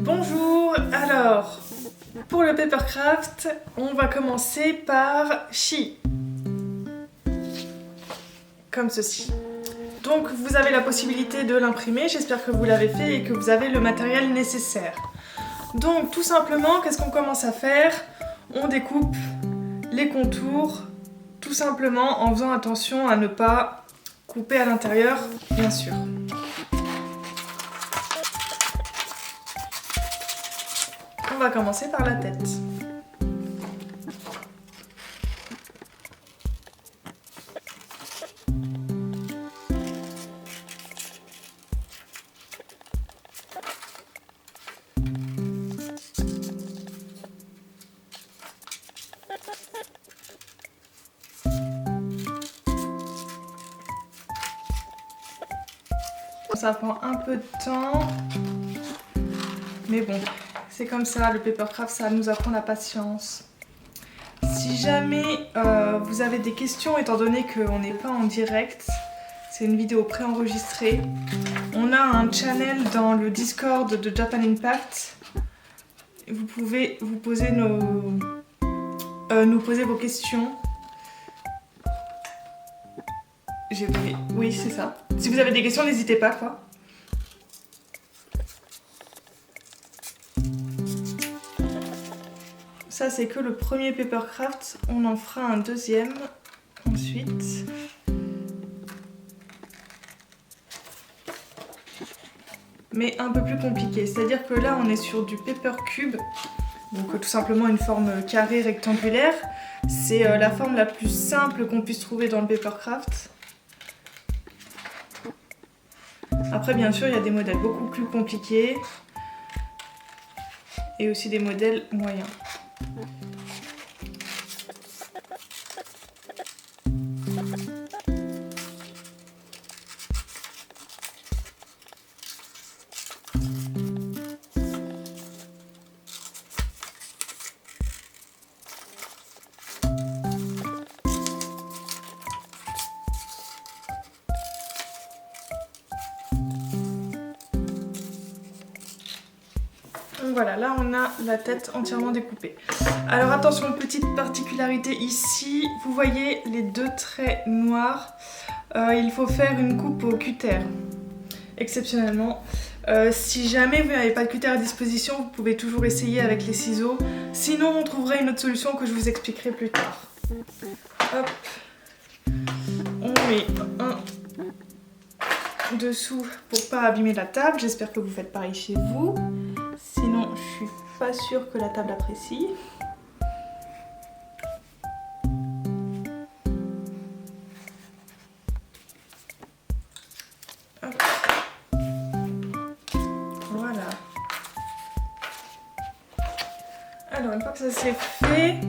Bonjour, alors pour le papercraft, on va commencer par Chi, comme ceci. Donc vous avez la possibilité de l'imprimer, j'espère que vous l'avez fait et que vous avez le matériel nécessaire. Donc tout simplement, qu'est-ce qu'on commence à faire? On découpe les contours, tout simplement en faisant attention à ne pas couper à l'intérieur, bien sûr. On va commencer par la tête. Ça prend un peu de temps, mais bon, c'est comme ça, le papercraft, ça nous apprend la patience. Si jamais vous avez des questions, étant donné qu'on n'est pas en direct, c'est une vidéo préenregistrée, on a un channel dans le Discord de Japan Impact. Vous pouvez vous poser nous poser vos questions. J'ai oublié. Oui, c'est ça. Si vous avez des questions, n'hésitez pas, quoi. Ça, c'est que le premier papercraft. On en fera un deuxième ensuite. Mais un peu plus compliqué. C'est-à-dire que là, on est sur du paper cube. Donc tout simplement une forme carrée rectangulaire. C'est la forme la plus simple qu'on puisse trouver dans le papercraft. Après, bien sûr, il y a des modèles beaucoup plus compliqués et aussi des modèles moyens. Donc voilà, là on a la tête entièrement découpée. Alors attention, petite particularité ici, vous voyez les deux traits noirs, il faut faire une coupe au cutter, exceptionnellement. Si jamais vous n'avez pas de cutter à disposition, vous pouvez toujours essayer avec les ciseaux. Sinon on trouvera une autre solution que je vous expliquerai plus tard. Hop. On met un dessous pour pas abîmer la table, j'espère que vous faites pareil chez vous. Sinon, je suis pas sûre que la table apprécie. Hop. Voilà. Alors, une fois que ça c'est fait,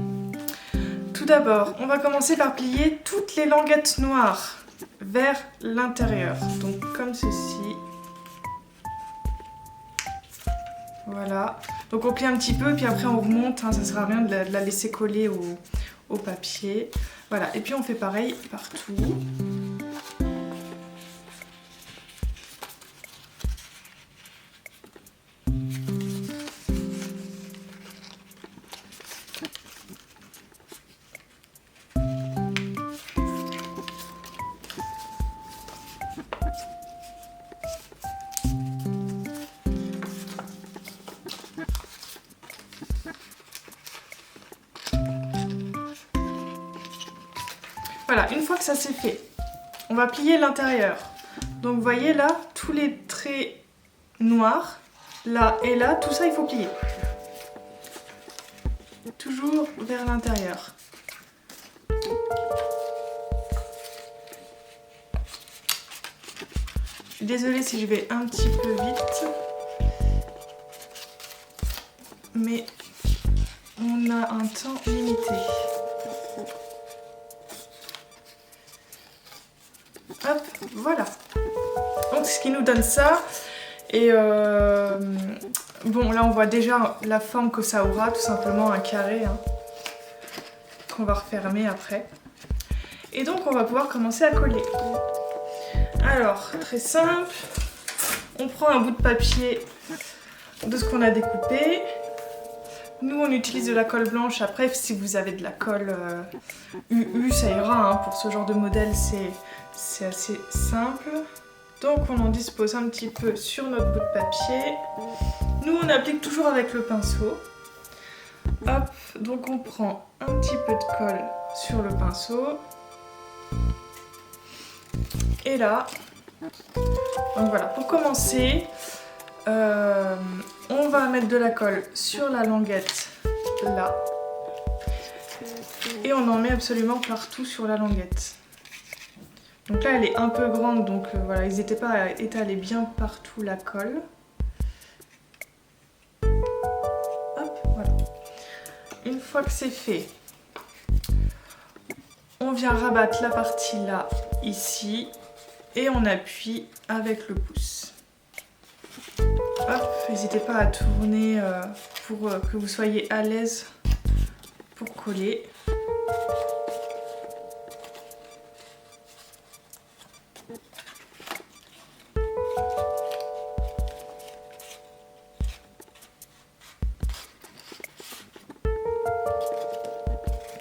tout d'abord, on va commencer par plier toutes les languettes noires vers l'intérieur. Donc, comme ceci. Voilà, donc on plie un petit peu, puis après on remonte, hein, ça sert à rien de la laisser coller au papier. Voilà, et puis on fait pareil partout. Voilà, une fois que ça c'est fait, on va plier l'intérieur. Donc vous voyez là, tous les traits noirs, là et là, tout ça il faut plier. Toujours vers l'intérieur. Je suis désolée si je vais un petit peu vite. Mais on a un temps limité. Hop, voilà. Donc ce qui nous donne ça. Et bon, là on voit déjà la forme que ça aura, tout simplement un carré, hein, qu'on va refermer après. Et donc on va pouvoir commencer à coller. Alors, très simple, on prend un bout de papier de ce qu'on a découpé. Nous on utilise de la colle blanche, après si vous avez de la colle UU ça ira, hein. Pour ce genre de modèle c'est assez simple. Donc on en dispose un petit peu sur notre bout de papier. Nous on applique toujours avec le pinceau. Hop, donc on prend un petit peu de colle sur le pinceau. Et là, donc voilà, pour commencer, on va mettre de la colle sur la languette là. Et on en met absolument partout sur la languette. Donc là elle est un peu grande, donc voilà, n'hésitez pas à étaler bien partout la colle. Hop, voilà. Une fois que c'est fait, on vient rabattre la partie là, ici, et on appuie avec le pouce. Hop, n'hésitez pas à tourner pour que vous soyez à l'aise pour coller.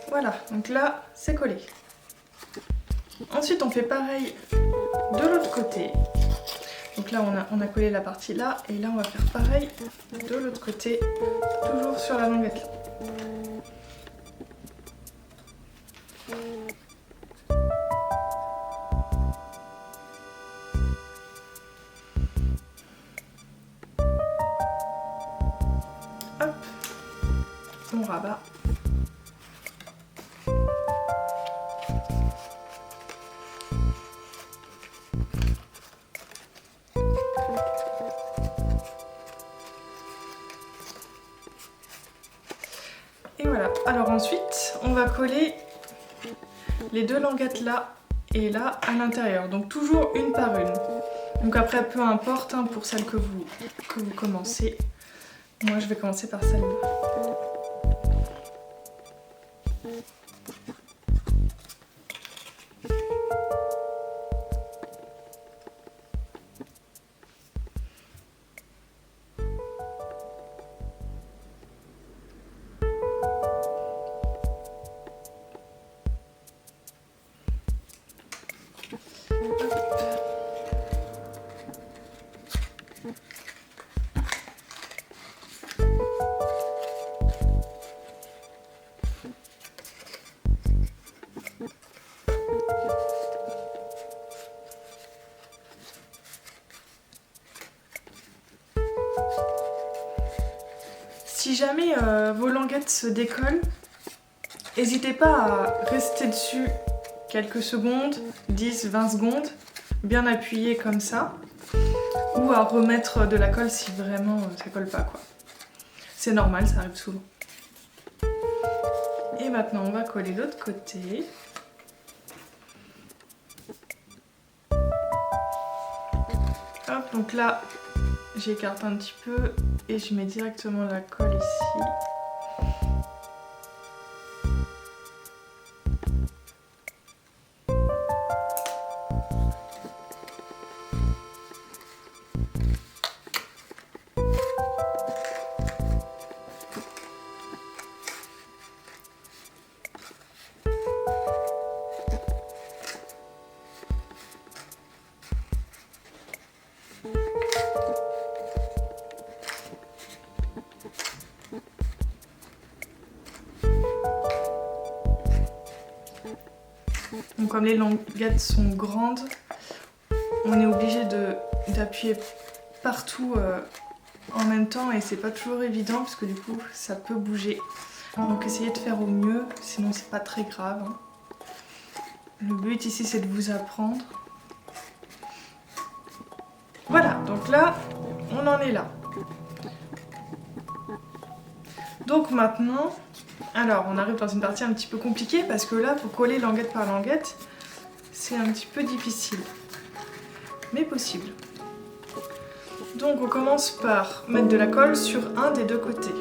Voilà, donc là, c'est collé. Ensuite, on fait pareil de l'autre côté. Donc là, on a collé la partie là, et là, on va faire pareil de l'autre côté, toujours sur la languette là. Hop, on rabat. Et voilà, alors ensuite on va coller les deux languettes là et là à l'intérieur, donc toujours une par une. Donc après peu importe hein, pour celle que vous commencez, moi je vais commencer par celle-là. Si jamais vos languettes se décollent, n'hésitez pas à rester dessus quelques secondes, 10-20 secondes, bien appuyé comme ça, ou à remettre de la colle si vraiment ça colle pas quoi. C'est normal, ça arrive souvent. Et maintenant on va coller l'autre côté. Hop, donc là j'écarte un petit peu et je mets directement la colle ici. Donc comme les languettes sont grandes, on est obligé d'appuyer partout en même temps et c'est pas toujours évident parce que du coup ça peut bouger. Donc essayez de faire au mieux, sinon c'est pas très grave. Hein. Le but ici c'est de vous apprendre. Voilà, donc là on en est là. Donc maintenant, alors on arrive dans une partie un petit peu compliquée parce que là pour coller languette par languette, c'est un petit peu difficile, mais possible. Donc on commence par mettre de la colle sur un des deux côtés.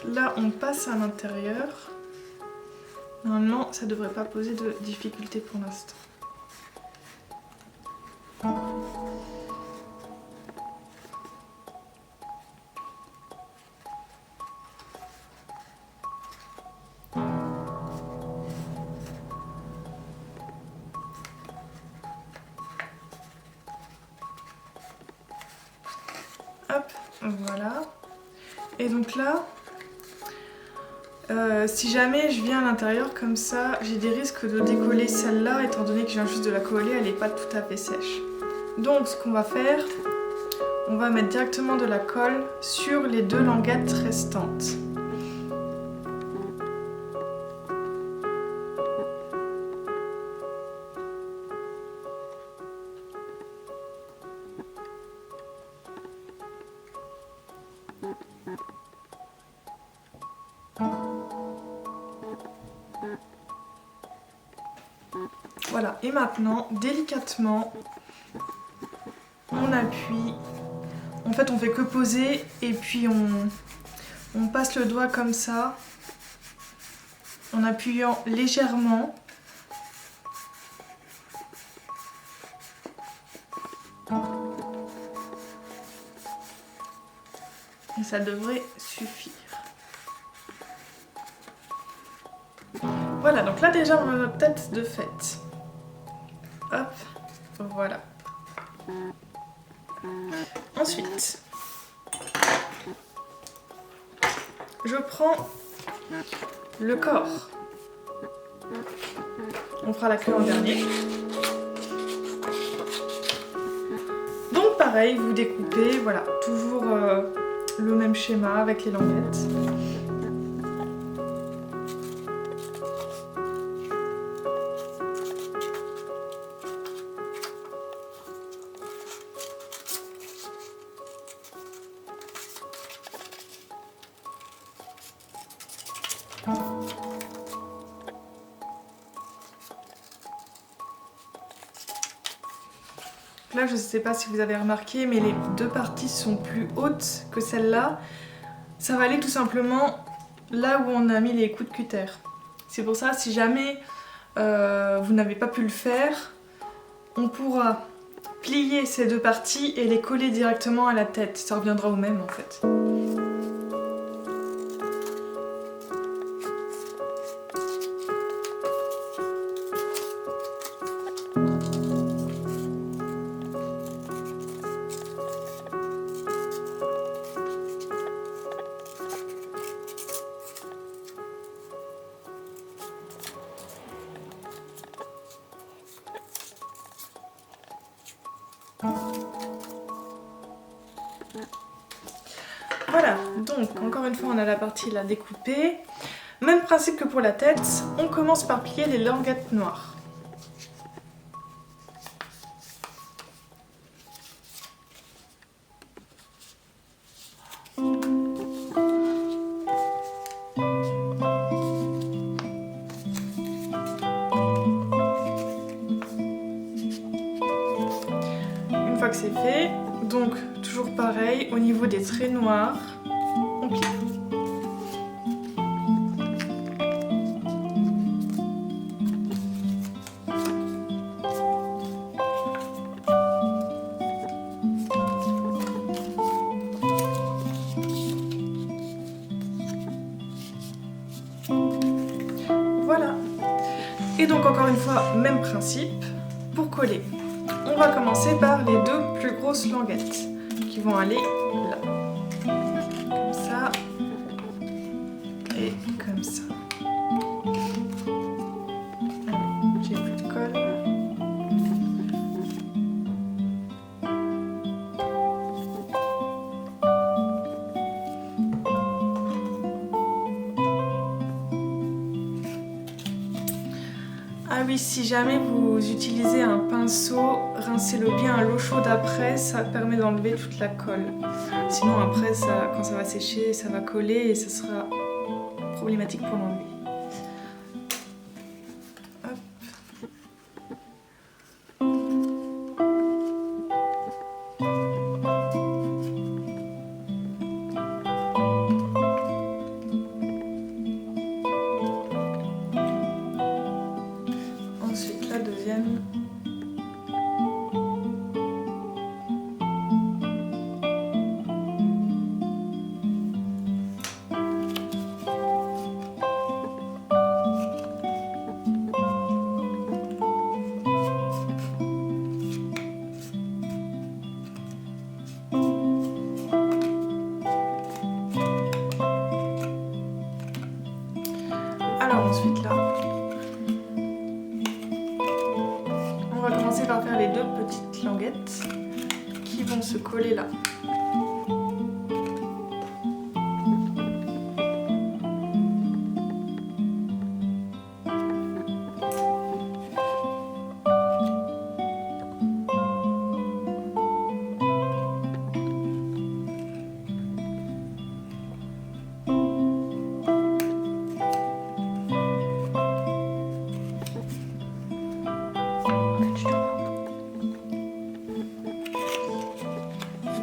là on passe à l'intérieur. Normalement ça devrait pas poser de difficulté pour l'instant. Hop, voilà. Et donc là, si jamais je viens à l'intérieur comme ça, j'ai des risques de décoller celle-là, étant donné que je viens juste de la coller, elle n'est pas tout à fait sèche. Donc ce qu'on va faire, on va mettre directement de la colle sur les 2 languettes restantes. Voilà, et maintenant, délicatement, on appuie. En fait, on fait que poser et puis on passe le doigt comme ça, en appuyant légèrement. Et ça devrait suffire. Voilà, donc là déjà on a peut-être de fait. Hop, voilà. Ensuite, je prends le corps. On fera la queue en dernier. Donc pareil, vous découpez, voilà, toujours le même schéma avec les languettes. Là, je ne sais pas si vous avez remarqué, mais les 2 parties sont plus hautes que celle-là. Ça va aller tout simplement là où on a mis les coups de cutter. C'est pour ça, si jamais vous n'avez pas pu le faire, on pourra plier ces 2 parties et les coller directement à la tête. Ça reviendra au même en fait. Voilà, donc encore une fois on a la partie là découpée. Même principe que pour la tête, on commence par plier les languettes noires. Une fois que c'est fait, donc toujours pareil, au niveau des traits noirs, on plie. Voilà. Et donc encore une fois, même principe, pour coller. On va commencer par les 2 plus grosses languettes qui vont aller là. Comme ça. Et comme ça. Allez, j'ai plus de colle. Ah oui, si jamais vous utilisez un pinceau, rincez-le bien à l'eau chaude après, ça permet d'enlever toute la colle. Sinon après, quand ça va sécher, ça va coller et ça sera problématique pour l'enlever. ensuite là, on va commencer par faire les deux petites languettes qui vont se coller là.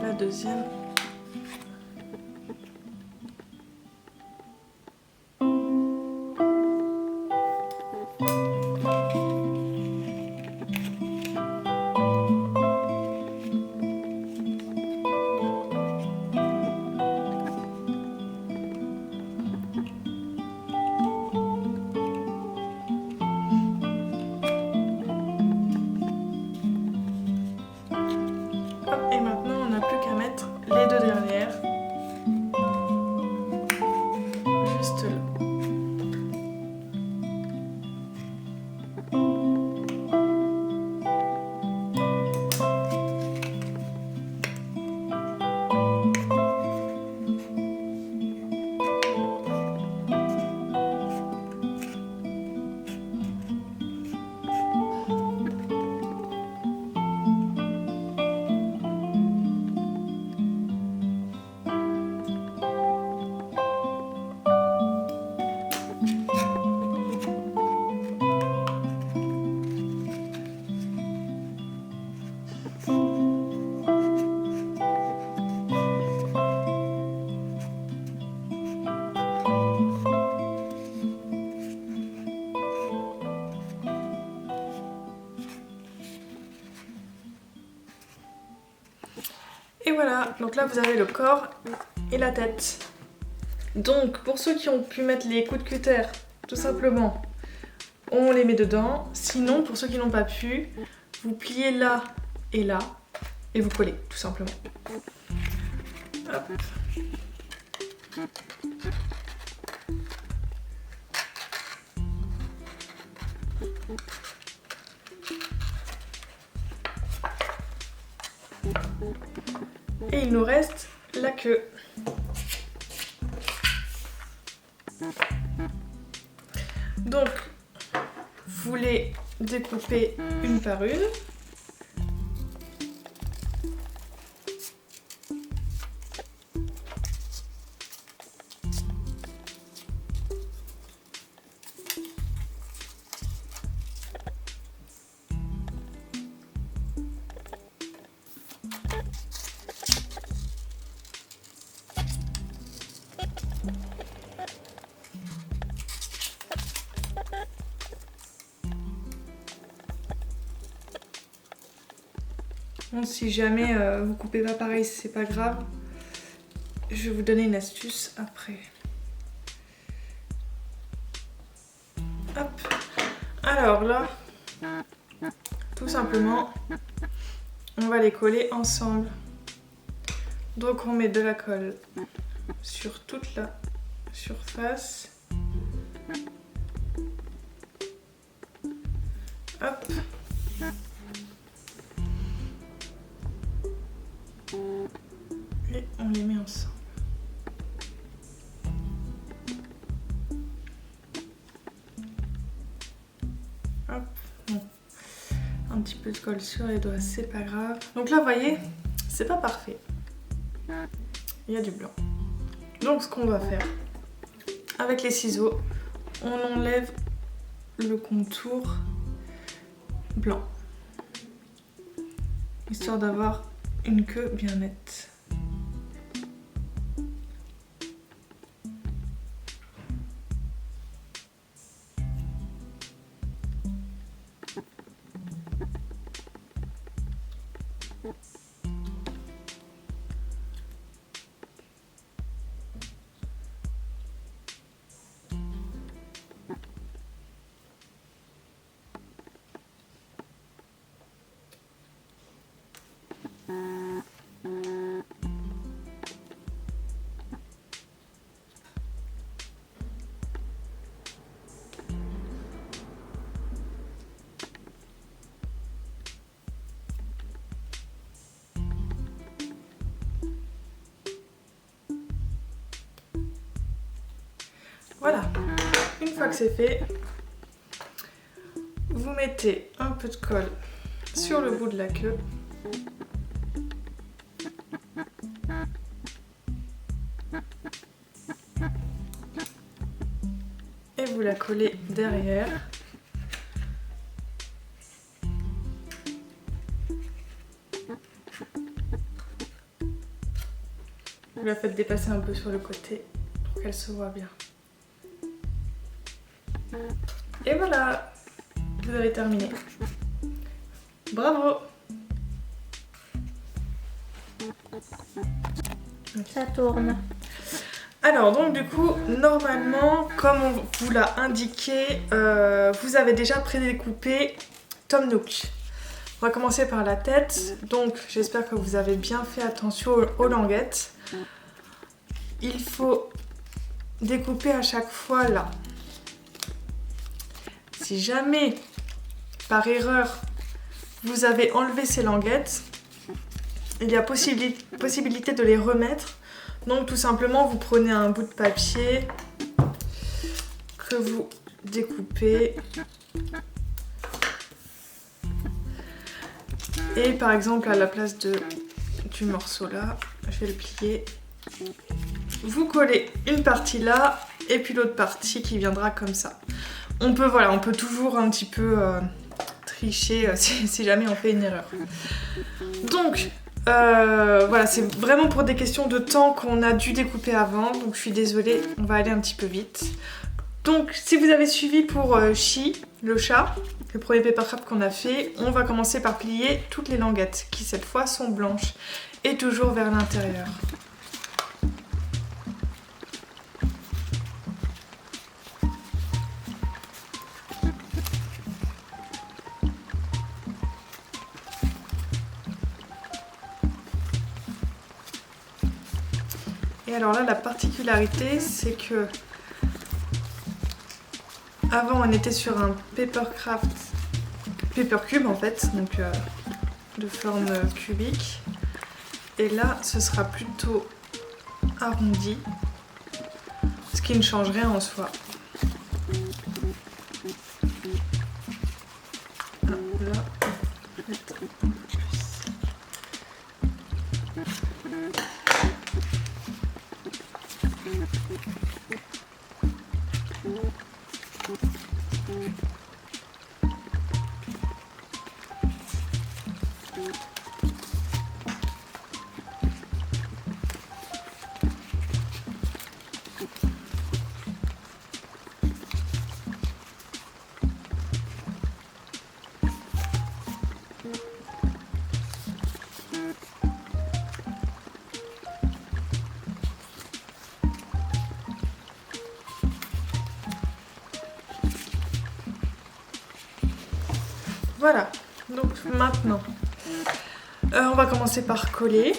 La deuxième. Hop, et maintenant on n'a plus qu'à mettre les deux dernières. Juste là. Et voilà, donc là vous avez le corps et la tête. Donc pour ceux qui ont pu mettre les coups de cutter, tout simplement, on les met dedans. Sinon, pour ceux qui n'ont pas pu, vous pliez là et là et vous collez, tout simplement. Hop. Et il nous reste la queue. Donc, vous les découpez une par une. Bon, si jamais vous coupez pas pareil, c'est pas grave. Je vais vous donner une astuce après. Hop. Alors là, tout simplement, on va les coller ensemble. Donc on met de la colle sur toute la surface. Hop. Et on les met ensemble. Hop. Bon. Un petit peu de colle sur les doigts, c'est pas grave. Donc là, vous voyez, c'est pas parfait. Il y a du blanc. Donc ce qu'on va faire, avec les ciseaux, on enlève le contour blanc. Histoire d'avoir une queue bien nette. Voilà, une fois que c'est fait, vous mettez un peu de colle sur le bout de la queue. Et vous la collez derrière. Vous la faites dépasser un peu sur le côté pour qu'elle se voit bien. Et voilà, vous avez terminé. Bravo! Ça tourne. Alors donc du coup, normalement, comme on vous l'a indiqué, vous avez déjà prédécoupé Tom Nook. On va commencer par la tête. Donc j'espère que vous avez bien fait attention aux languettes. Il faut découper à chaque fois là. Si jamais, par erreur, vous avez enlevé ces languettes, il y a possibilité de les remettre. Donc tout simplement, vous prenez un bout de papier que vous découpez. Et par exemple, à la place du morceau là, je vais le plier. Vous collez une partie là et puis l'autre partie qui viendra comme ça. On peut toujours un petit peu tricher si jamais on fait une erreur. Donc voilà, c'est vraiment pour des questions de temps qu'on a dû découper avant. Donc je suis désolée, on va aller un petit peu vite. Donc si vous avez suivi pour Chi, le chat, le premier papercraft qu'on a fait, on va commencer par plier toutes les languettes qui cette fois sont blanches et toujours vers l'intérieur. Et alors là, la particularité, c'est que avant, on était sur un papercube en fait, donc de forme cubique. Et là, ce sera plutôt arrondi, ce qui ne change rien en soi. Là, peut-être un peu plus. Voilà, donc maintenant, on va commencer par coller.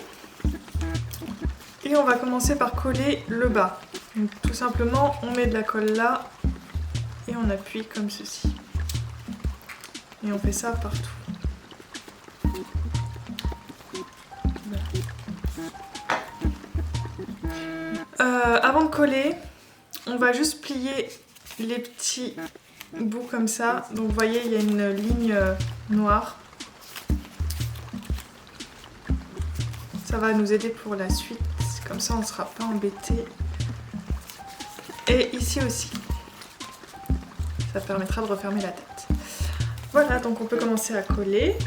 Et on va commencer par coller le bas. Donc, tout simplement, on met de la colle là et on appuie comme ceci. Et on fait ça partout. Avant de coller, on va juste plier les petits bouts comme ça. Donc vous voyez, il y a une ligne noire. Ça va nous aider pour la suite. Comme ça, on ne sera pas embêté. Et ici aussi. Ça permettra de refermer la tête. Voilà, donc on peut commencer à coller.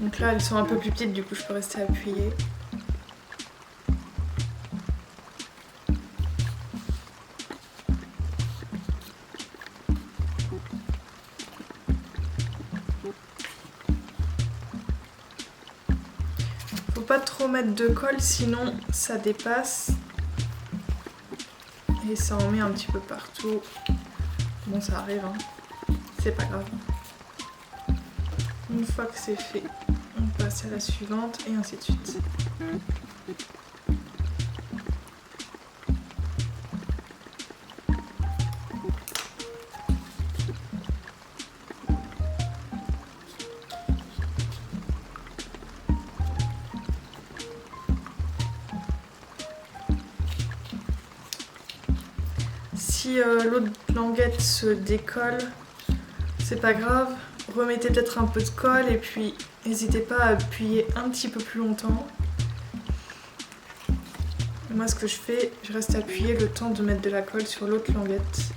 Donc là, elles sont un peu plus petites, du coup, je peux rester appuyée. Faut pas trop mettre de colle, sinon ça dépasse. Et ça en met un petit peu partout. Bon, ça arrive, hein. C'est pas grave. Une fois que c'est fait, on passe à la suivante et ainsi de suite. si l'autre languette se décolle, c'est pas grave. Remettez peut-être un peu de colle et puis n'hésitez pas à appuyer un petit peu plus longtemps. Moi ce que je fais, je reste appuyé le temps de mettre de la colle sur l'autre languette.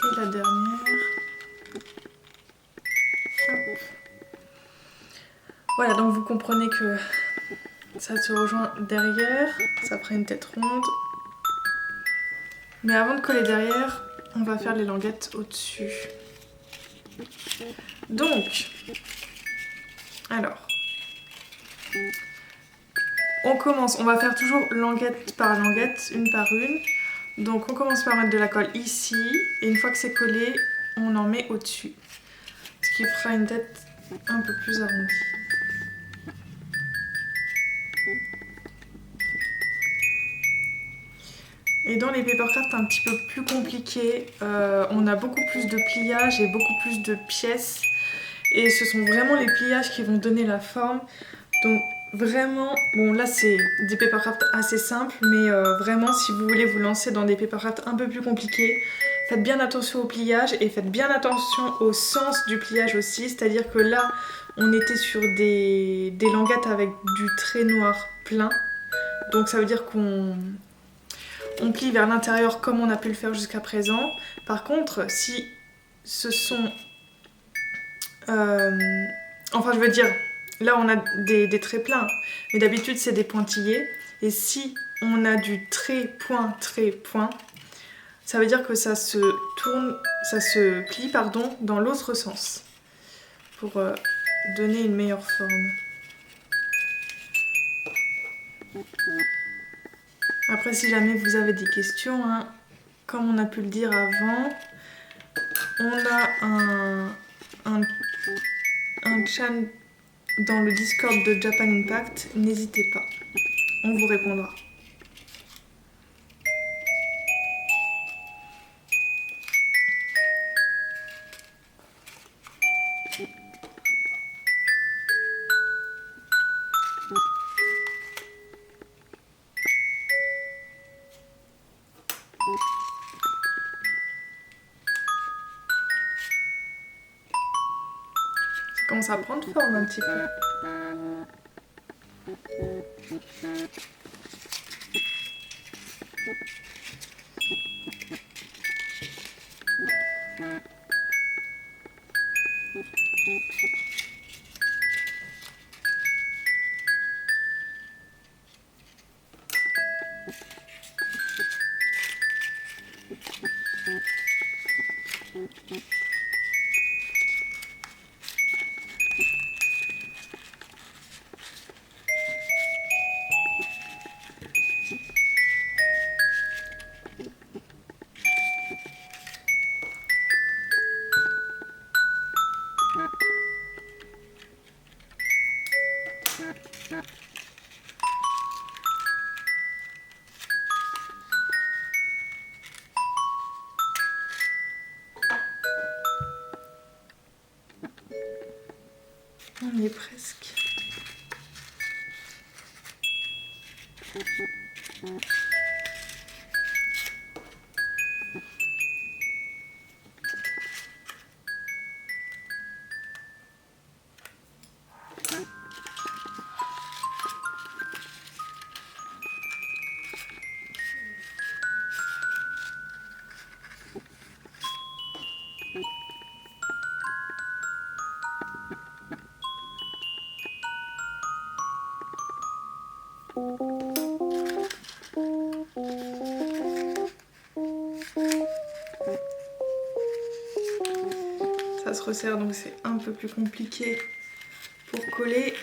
Et la dernière. Hop. Voilà, donc vous comprenez que ça se rejoint derrière, ça fera une tête ronde. Mais avant de coller derrière, on va faire les languettes au-dessus. Donc, alors, on commence, on va faire toujours languette par languette, une par une. Donc on commence par mettre de la colle ici, et une fois que c'est collé, on en met au-dessus. Ce qui fera une tête un peu plus arrondie. Et dans les papercraft un petit peu plus compliqués, on a beaucoup plus de pliages et beaucoup plus de pièces. Et ce sont vraiment les pliages qui vont donner la forme. Donc vraiment, bon là c'est des papercraft assez simples, mais vraiment si vous voulez vous lancer dans des papercraft un peu plus compliqués, faites bien attention au pliage et faites bien attention au sens du pliage aussi. C'est-à-dire que là, on était sur des languettes avec du trait noir plein. Donc ça veut dire qu'on plie vers l'intérieur comme on a pu le faire jusqu'à présent. Par contre, si ce sont... enfin, je veux dire, là on a des traits pleins, mais d'habitude c'est des pointillés. Et si on a du trait, point, ça veut dire que ça se tourne, ça se plie, pardon, dans l'autre sens pour donner une meilleure forme. Après, si jamais vous avez des questions, hein, comme on a pu le dire avant, on a un chat dans le Discord de Japan Impact, n'hésitez pas, on vous répondra. Ça commence à prendre forme un petit peu. On y est presque. resserre, donc c'est un peu plus compliqué pour coller.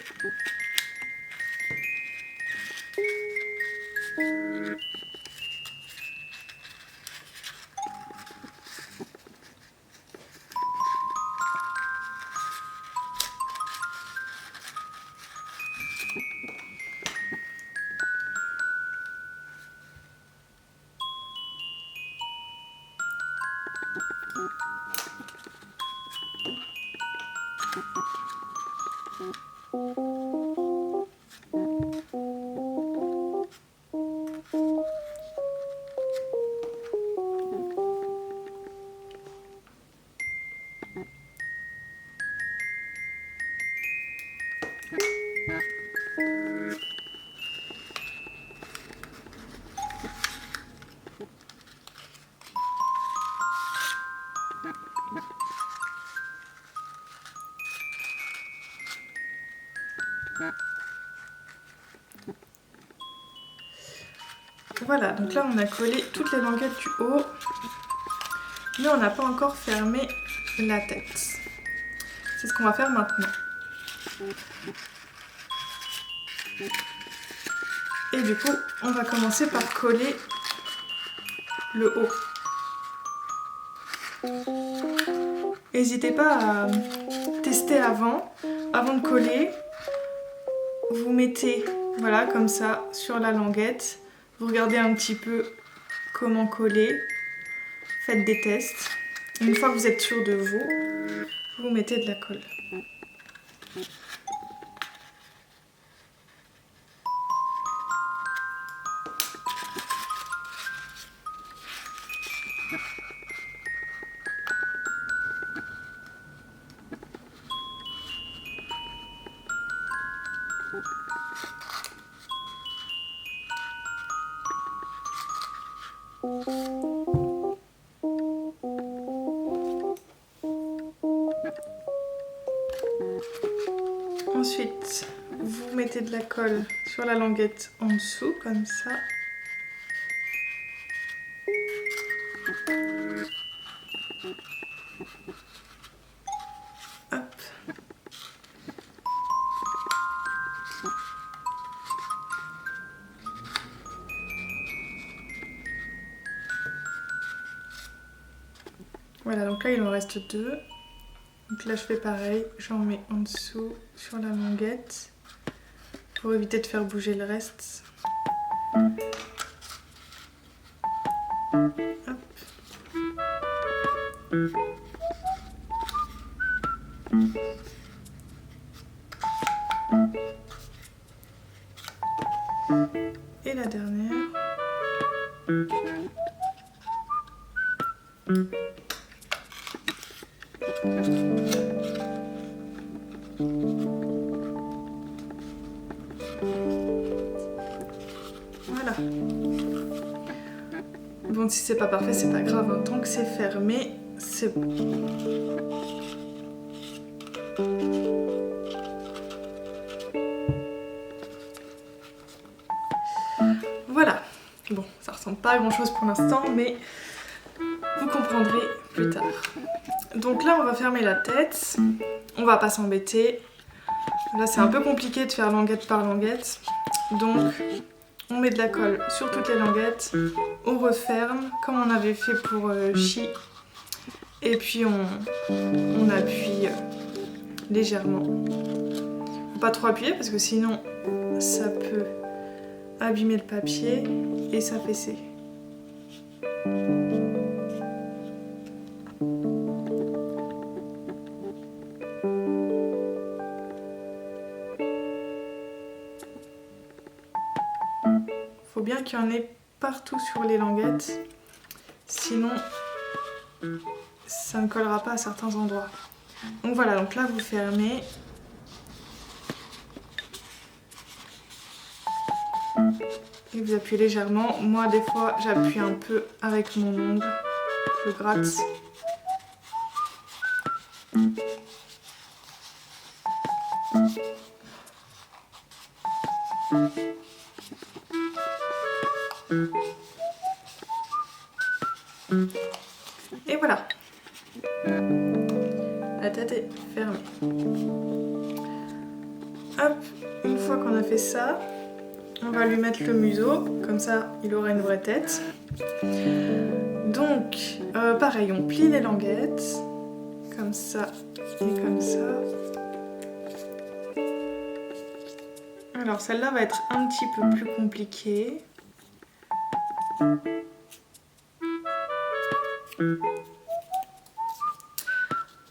Voilà, donc là on a collé toutes les languettes du haut, mais on n'a pas encore fermé la tête. C'est ce qu'on va faire maintenant. Et du coup, on va commencer par coller le haut. N'hésitez pas à tester avant de coller. Vous mettez, voilà, comme ça, sur la languette. Vous regardez un petit peu comment coller. Faites des tests. Et une fois que vous êtes sûr de vous mettez de la colle. Ensuite, vous mettez de la colle sur la languette en dessous, comme ça. Hop. Voilà, donc là il en reste deux. Donc là je fais pareil, j'en mets en dessous sur la languette pour éviter de faire bouger le reste. Hop. Et la dernière. Voilà. Bon, si c'est pas parfait, c'est pas grave, hein. Tant que c'est fermé, c'est bon. Voilà. Bon, ça ressemble pas à grand chose pour l'instant, mais vous comprendrez plus tard. Donc là, on va fermer la tête. On va pas s'embêter. Là, c'est un peu compliqué de faire languette par languette. Donc, on met de la colle sur toutes les languettes. On referme, comme on avait fait pour Chi. Et puis, on appuie légèrement. Faut pas trop appuyer parce que sinon, ça peut abîmer le papier et s'affaisser. Faut bien qu'il y en ait partout sur les languettes, sinon ça ne collera pas à certains endroits. Donc voilà, donc là vous fermez. Et vous appuyez légèrement. Moi des fois j'appuie un peu avec mon ongle, je gratte. Et voilà. La tête est fermée. Hop, une fois qu'on a fait ça, on va lui mettre le museau, comme ça il aura une vraie tête. Donc, pareil, on plie les languettes, comme ça et comme ça. Alors celle-là va être un petit peu plus compliquée.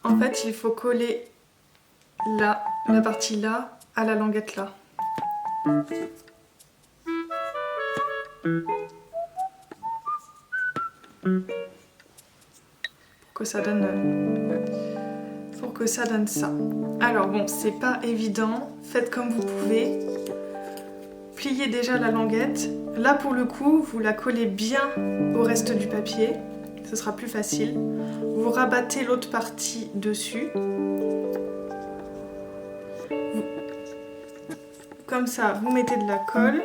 En fait, il faut coller là, la partie là, à la languette là. Pour que ça donne ça. Alors bon, c'est pas évident, faites comme vous pouvez. Pliez déjà la languette. Là pour le coup, vous la collez bien au reste du papier, ce sera plus facile. Vous rabattez l'autre partie dessus. Comme ça, vous mettez de la colle.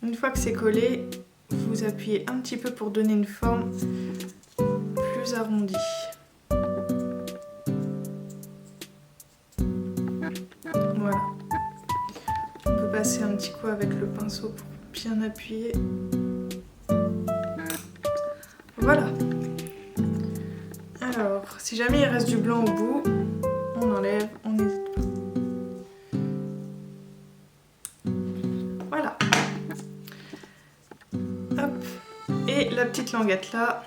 Une fois que c'est collé, vous appuyez un petit peu pour donner une forme plus arrondie. Voilà. On peut passer un petit coup avec le pinceau pour bien appuyer. Voilà. Alors, si jamais il reste du blanc au bout, on enlève, on n'hésite pas. Voilà. Hop. Et la petite languette là,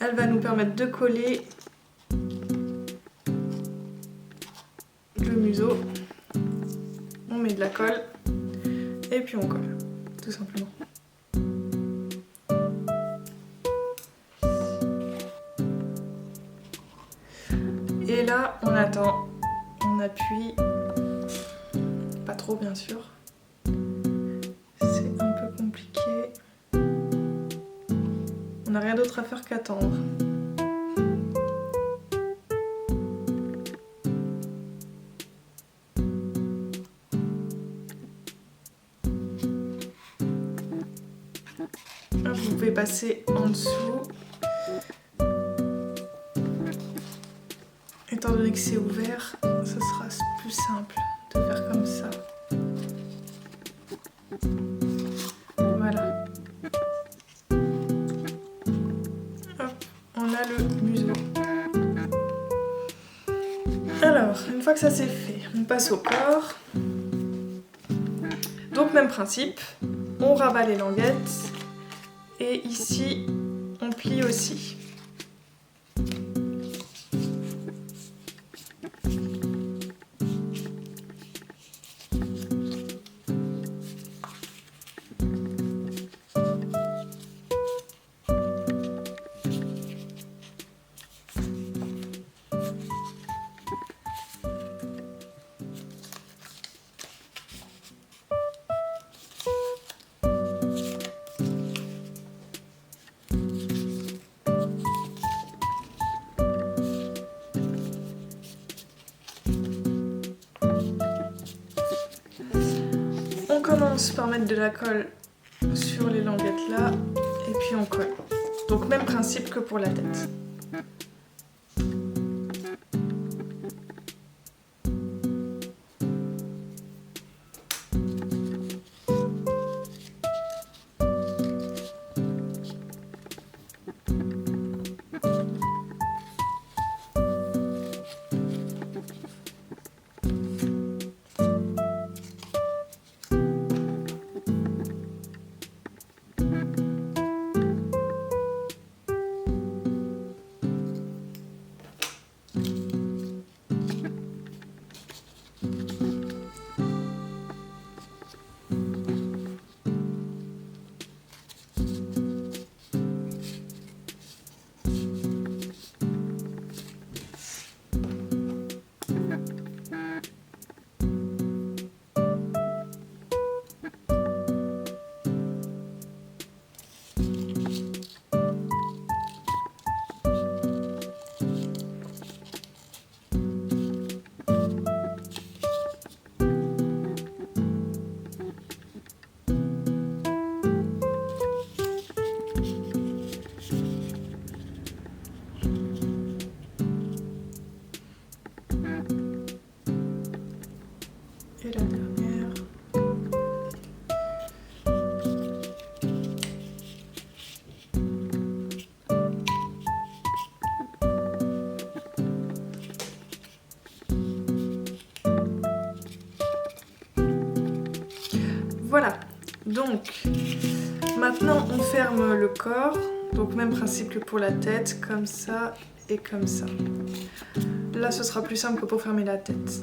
elle va nous permettre de coller le museau. On met de la colle et puis on colle, tout simplement. Et là, on attend, on appuie, pas trop bien sûr. C'est un peu compliqué. On n'a rien d'autre à faire qu'attendre. Vous pouvez passer en dessous. Étant donné que c'est ouvert, ça sera plus simple de faire comme ça. Voilà. Hop, on a le museau. Alors, une fois que ça c'est fait, on passe au corps. Donc même principe, on rabat les languettes et ici on plie aussi. On commence par mettre de la colle sur les languettes là et puis on colle. Donc même principe que pour la tête. Voilà, donc maintenant on ferme le corps. Donc même principe que pour la tête, comme ça et comme ça. Là ce sera plus simple que pour fermer la tête.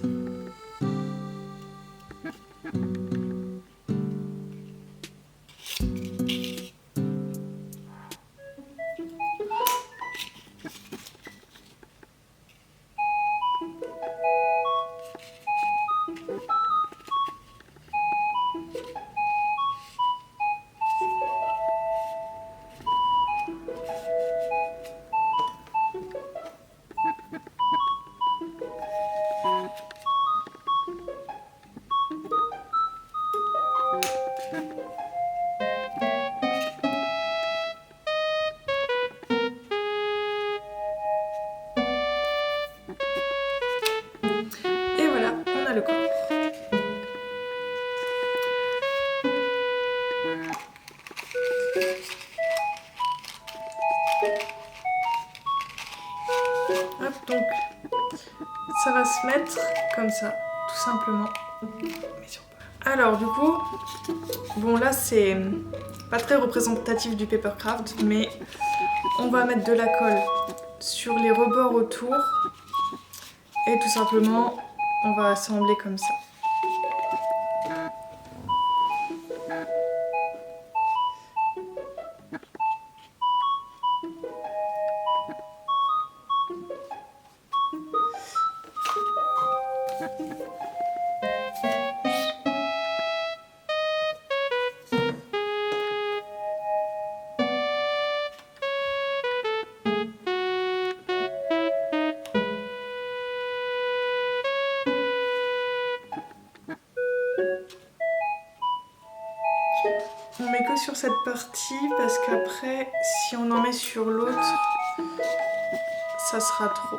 Et voilà, on a le corps. Hop, donc ça va se mettre comme ça, tout simplement. Alors du coup, bon là c'est pas très représentatif du papercraft, mais on va mettre de la colle sur les rebords autour et tout simplement on va assembler comme ça. On met que sur cette partie parce qu'après, si on en met sur l'autre, ça sera trop.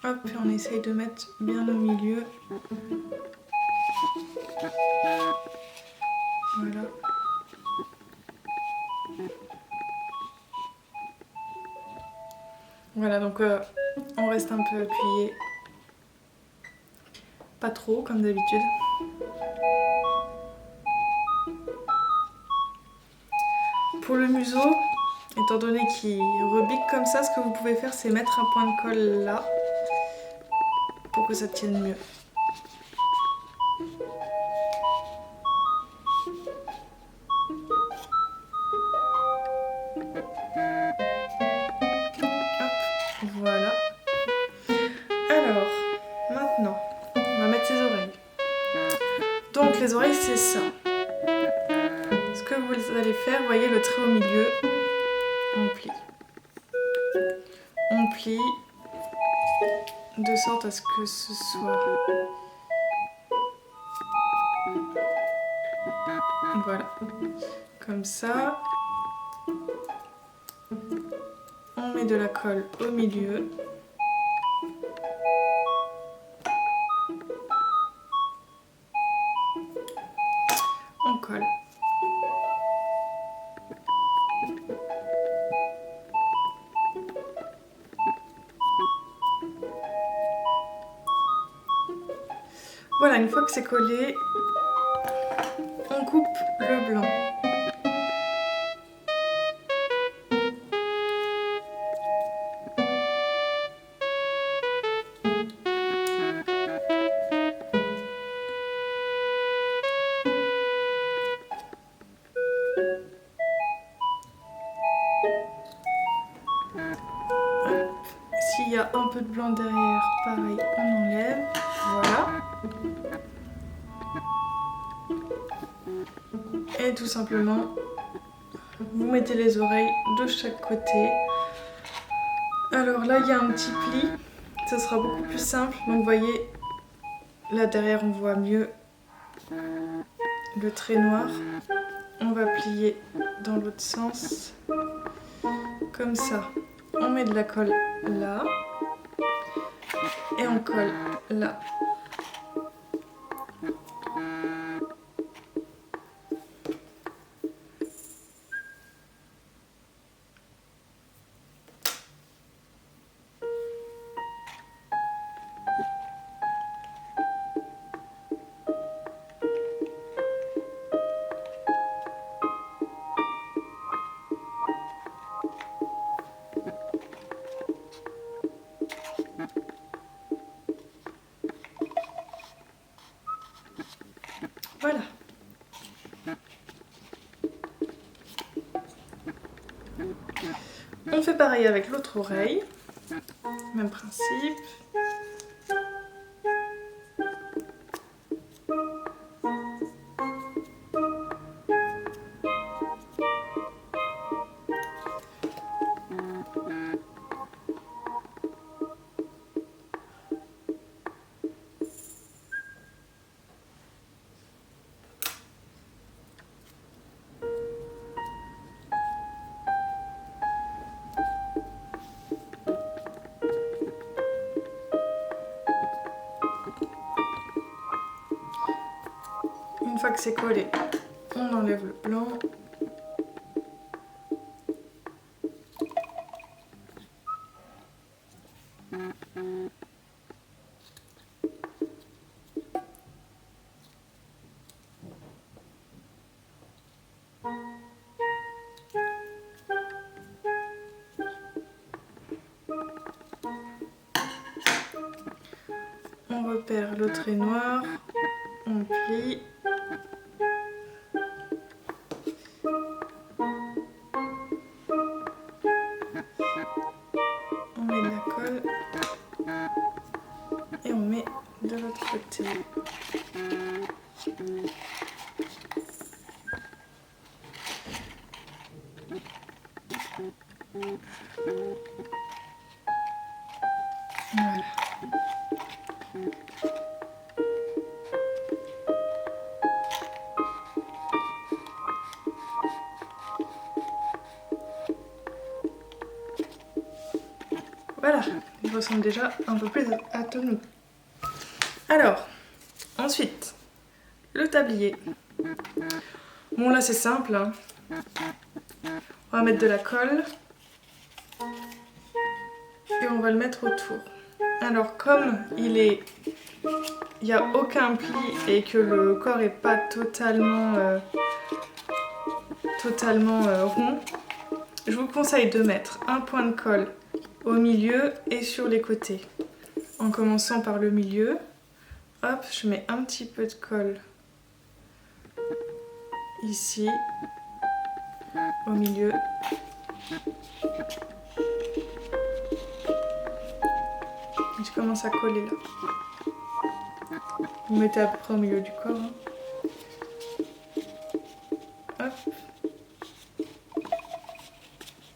Hop, et on essaye de mettre bien au milieu. Voilà. Voilà, donc on reste un peu appuyé. Pas trop, comme d'habitude. Pour le museau, étant donné qu'il rebique comme ça, ce que vous pouvez faire, c'est mettre un point de colle là, pour que ça tienne mieux. Hop, voilà. Alors, maintenant, on va mettre ses oreilles. Donc les oreilles, c'est ça. Ce que vous allez faire, vous voyez le trait au milieu, on plie. On plie de sorte à ce que ce soit... Voilà, comme ça. On met de la colle au milieu. On colle. Voilà, une fois que c'est collé, on coupe le blanc. S'il y a un peu de blanc derrière, pareil, on enlève. Voilà. Et tout simplement, vous mettez les oreilles de chaque côté. Alors là, il y a un petit pli. Ça sera beaucoup plus simple. Donc vous voyez, là derrière, on voit mieux le trait noir. On va plier dans l'autre sens. Comme ça. On met de la colle là. Et on colle là. fait pareil avec l'autre oreille. Même principe. Une fois que c'est collé, on enlève le blanc. On repère le trait noir, on plie. On met de la colle et on met de l'autre côté. Voilà. Voilà, il ressemble déjà un peu plus à Tonou. Alors, ensuite, le tablier. Bon là c'est simple, hein. On va mettre de la colle et on va le mettre autour. Alors comme il n'y a aucun pli et que le corps n'est pas totalement rond, je vous conseille de mettre un point de colle au milieu et sur les côtés. En commençant par le milieu, hop, je mets un petit peu de colle ici, au milieu. Je commence à coller là. Vous mettez à peu près au milieu du corps. Hein. Hop.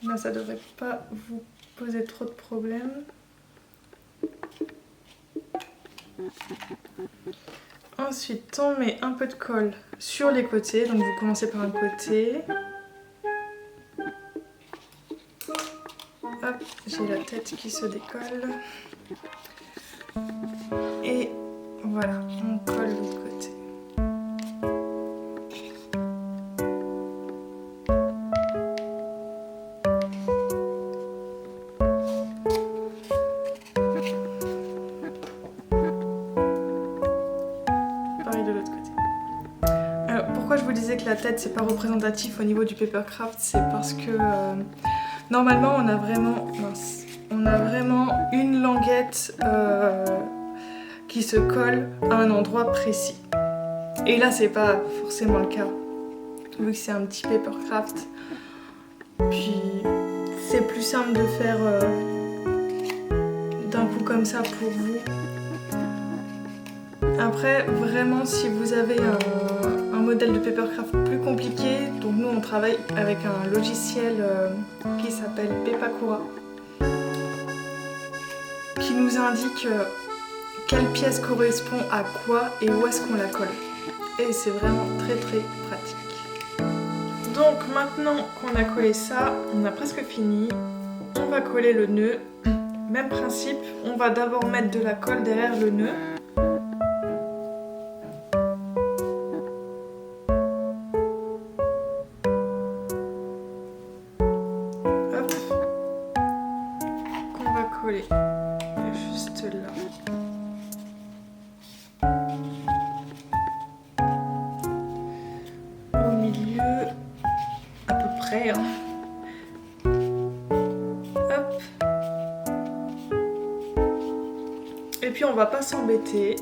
Là, ça devrait pas vous poser trop de problèmes. Ensuite, on met un peu de colle sur les côtés. Donc, vous commencez par un côté. Hop, j'ai la tête qui se décolle. Et voilà, on colle l'autre côté. Pareil de l'autre côté. Alors, pourquoi je vous disais que la tête c'est pas représentatif au niveau du papercraft, c'est parce que normalement on a vraiment une languette qui se colle à un endroit précis. Et là c'est pas forcément le cas, vu que c'est un petit papercraft. Puis c'est plus simple de faire d'un coup comme ça pour vous. Après, vraiment, si vous avez un modèle de papercraft plus compliqué, donc nous on travaille avec un logiciel qui s'appelle Pepakura, qui nous indique quelle pièce correspond à quoi et où est-ce qu'on la colle. Et c'est vraiment très très pratique. Donc maintenant qu'on a collé ça, on a presque fini. On va coller le nœud. Même principe, on va d'abord mettre de la colle derrière le nœud. Hop. Qu'on va coller juste là. Au milieu, à peu près. Hein. Hop. Et puis on va pas s'embêter.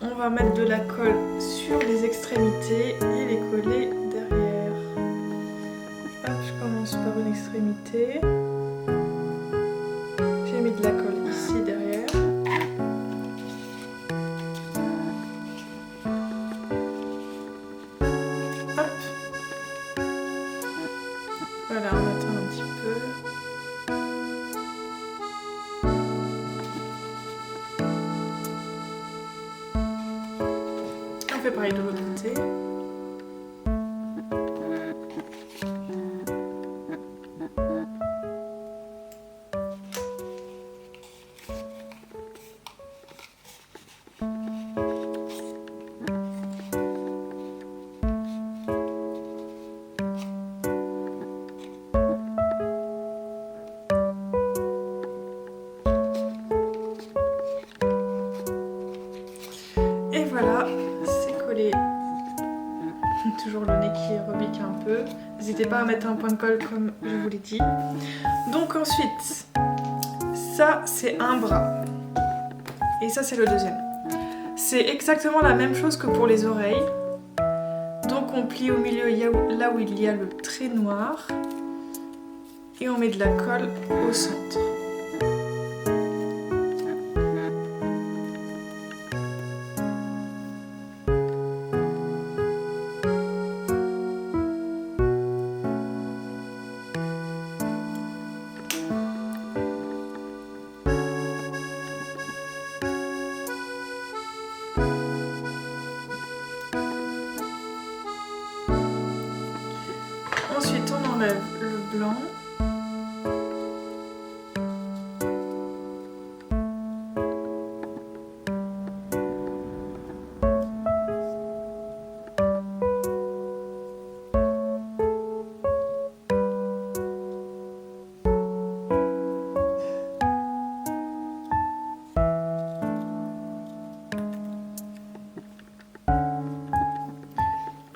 On va mettre de la colle sur les extrémités et les coller derrière. Hop, je commence par une extrémité. met de la colle ici derrière. Hop. Voilà, on attend un petit peu. On fait pareil de l'autre côté. Et voilà, c'est collé. Toujours le nez qui rebique un peu. N'hésitez pas à mettre un point de colle comme je vous l'ai dit. Donc ensuite, ça c'est un bras. Et ça c'est le deuxième. C'est exactement la même chose que pour les oreilles. Donc on plie au milieu là où il y a le trait noir. Et on met de la colle au centre. Ensuite, on enlève le blanc.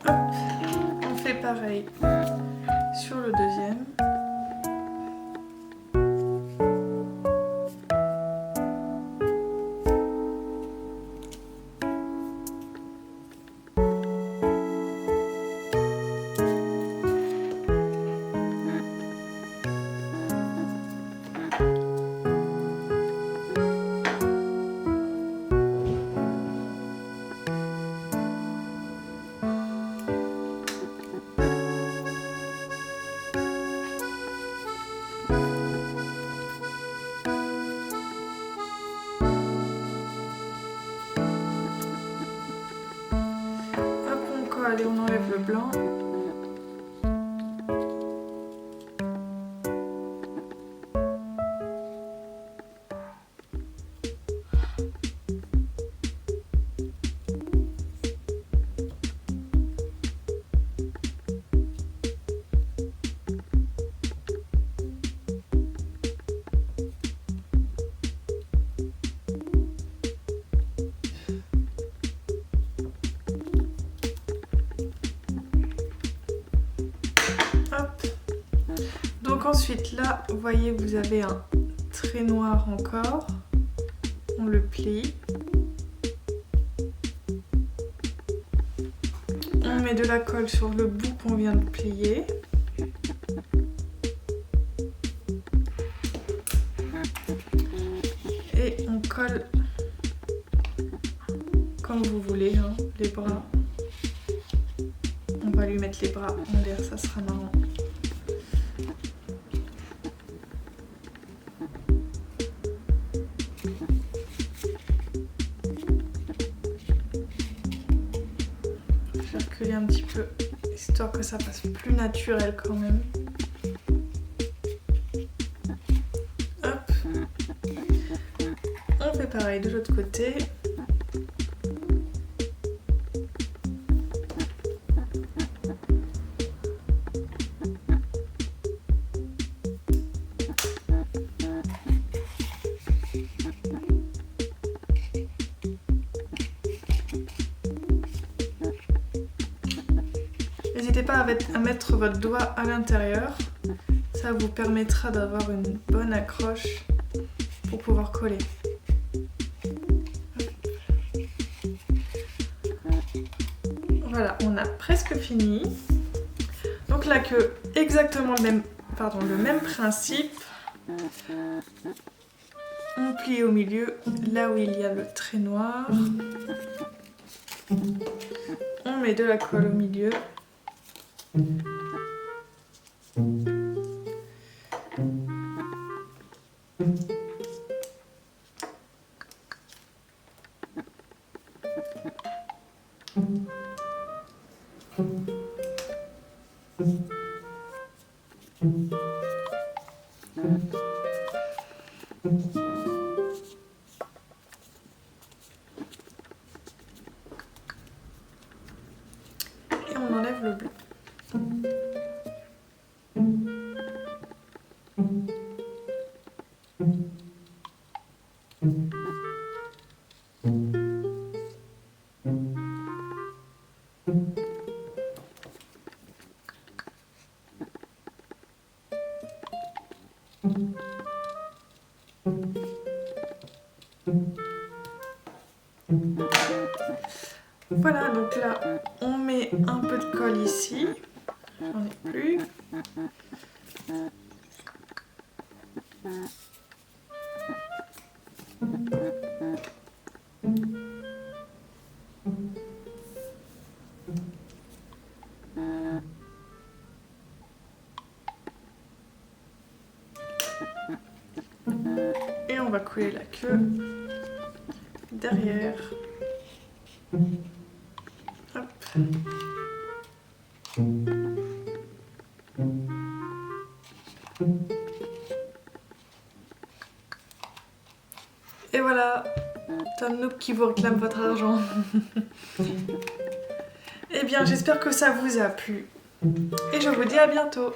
Hop, on fait pareil sur le deuxième. Allez, on enlève le blanc. Donc ensuite là, vous voyez, vous avez un trait noir encore. On le plie. On met de la colle sur le bout qu'on vient de plier. Et on colle comme vous voulez, hein, les bras. On va lui mettre les bras en l'air, ça sera marrant. Un petit peu, histoire que ça fasse plus naturel quand même. Hop. On fait pareil de l'autre côté. N'hésitez pas à mettre votre doigt à l'intérieur, ça vous permettra d'avoir une bonne accroche pour pouvoir coller. Voilà, on a presque fini. Donc là exactement le même principe. vous pliez au milieu, là où il y a le trait noir. On met de la colle au milieu. Et on enlève le bleu. Voilà, donc là, on met un peu de colle ici. J'en ai plus. Et on va couler la queue derrière. Hop. Et voilà, Tom Nook qui vous réclame votre argent. Eh bien, j'espère que ça vous a plu. Et je vous dis à bientôt.